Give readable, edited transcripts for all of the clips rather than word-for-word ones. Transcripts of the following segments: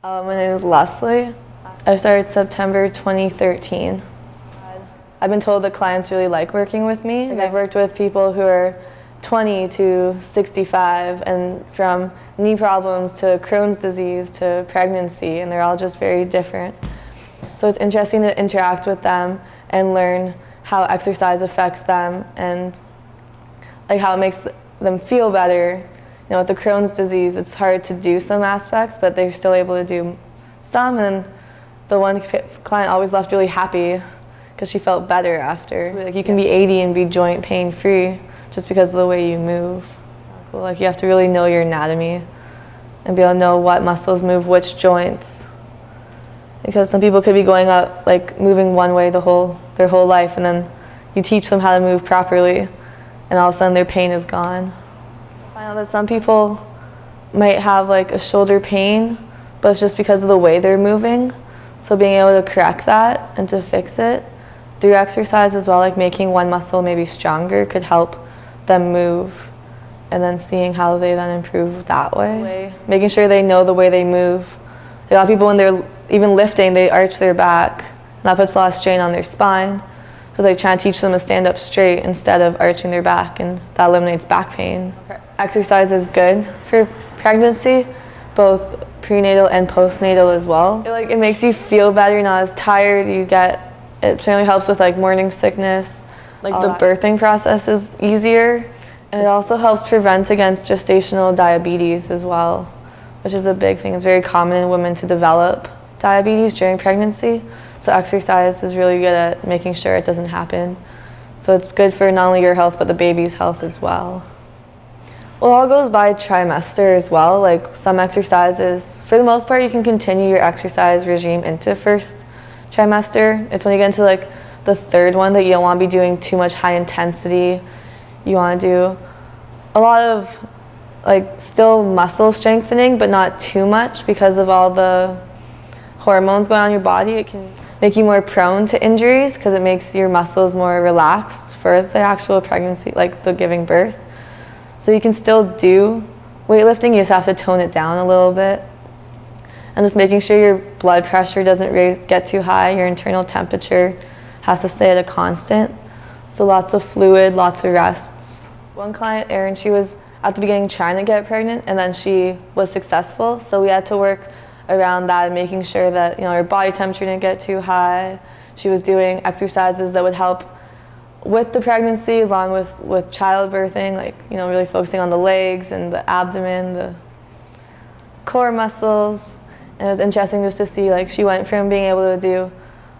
My name is Leslie. I started September 2013. I've been told that clients really like working with me. I've worked with people who are 20 to 65 and from knee problems to Crohn's disease to pregnancy, and they're all just very different. So it's interesting to interact with them and learn how exercise affects them and like how it makes them feel better. You know, with the Crohn's disease, it's hard to do some aspects, but they're still able to do some. And the one client always left really happy because she felt better after. Like you can be 80 and be joint pain free just because of the way you move. Cool. Like you have to really know your anatomy and be able to know what muscles move which joints. Because some people could be going up, like moving one way their whole life, and then you teach them how to move properly, and all of a sudden their pain is gone. I know that some people might have like a shoulder pain, but it's just because of the way they're moving. So being able to correct that and to fix it through exercise as well, like making one muscle maybe stronger could help them move, and then seeing how they then improve that way. Making sure they know the way they move. A lot of people when they're even lifting, they arch their back, and that puts a lot of strain on their spine. So it's like trying to teach them to stand up straight instead of arching their back, and that eliminates back pain. Exercise is good for pregnancy, both prenatal and postnatal as well. It makes you feel better, you're not as tired, it certainly helps with like morning sickness. Like the birthing process is easier, and it also helps prevent against gestational diabetes as well, which is a big thing. It's very common in women to develop diabetes during pregnancy, so exercise is really good at making sure it doesn't happen. So it's good for not only your health, but the baby's health as well. Well, it all goes by trimester as well. Like some exercises, for the most part, you can continue your exercise regime into first trimester. It's when you get into like the third one that you don't want to be doing too much high intensity. You want to do a lot of like still muscle strengthening, but not too much because of all the hormones going on in your body. It can make you more prone to injuries because it makes your muscles more relaxed for the actual pregnancy, like the giving birth. So you can still do weightlifting, you just have to tone it down a little bit. And just making sure your blood pressure doesn't get too high, your internal temperature has to stay at a constant. So lots of fluid, lots of rests. One client, Erin, she was at the beginning trying to get pregnant, and then she was successful. So we had to work around that and making sure that her body temperature didn't get too high. She was doing exercises that would help with the pregnancy, along with childbirthing, like really focusing on the legs and the abdomen, the core muscles. And it was interesting just to see like she went from being able to do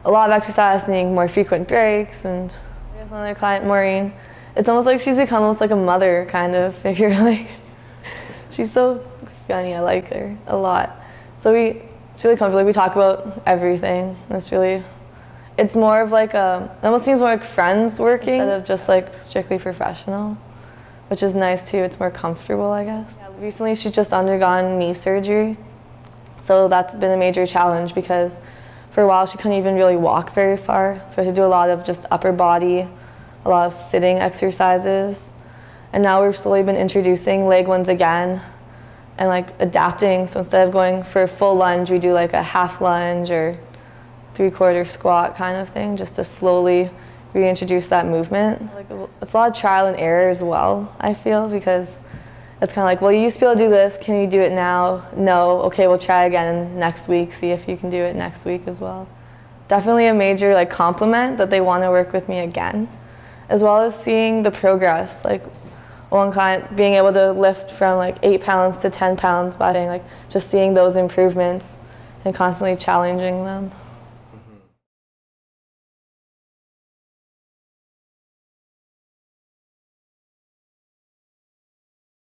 a lot of exercise, needing more frequent breaks. And I guess another client, Maureen, it's almost like she's become almost like a mother kind of figure. Like she's so funny. I like her a lot. So it's really comfortable. Like, we talk about everything. It's more of like it almost seems more like friends working instead of just like strictly professional, which is nice too. It's more comfortable, I guess. Yeah, recently she's just undergone knee surgery. So that's been a major challenge because for a while she couldn't even really walk very far. So we had to do a lot of just upper body, a lot of sitting exercises. And now we've slowly been introducing leg ones again and like adapting. So instead of going for a full lunge, we do like a half lunge or 3/4 squat kind of thing, just to slowly reintroduce that movement. It's a lot of trial and error as well, I feel, because it's kind of like, well, you used to be able to do this, can you do it now? No, okay, we'll try again next week, see if you can do it next week as well. Definitely a major like compliment that they want to work with me again, as well as seeing the progress. Like one client being able to lift from like 8 pounds to 10 pounds by like just seeing those improvements and constantly challenging them.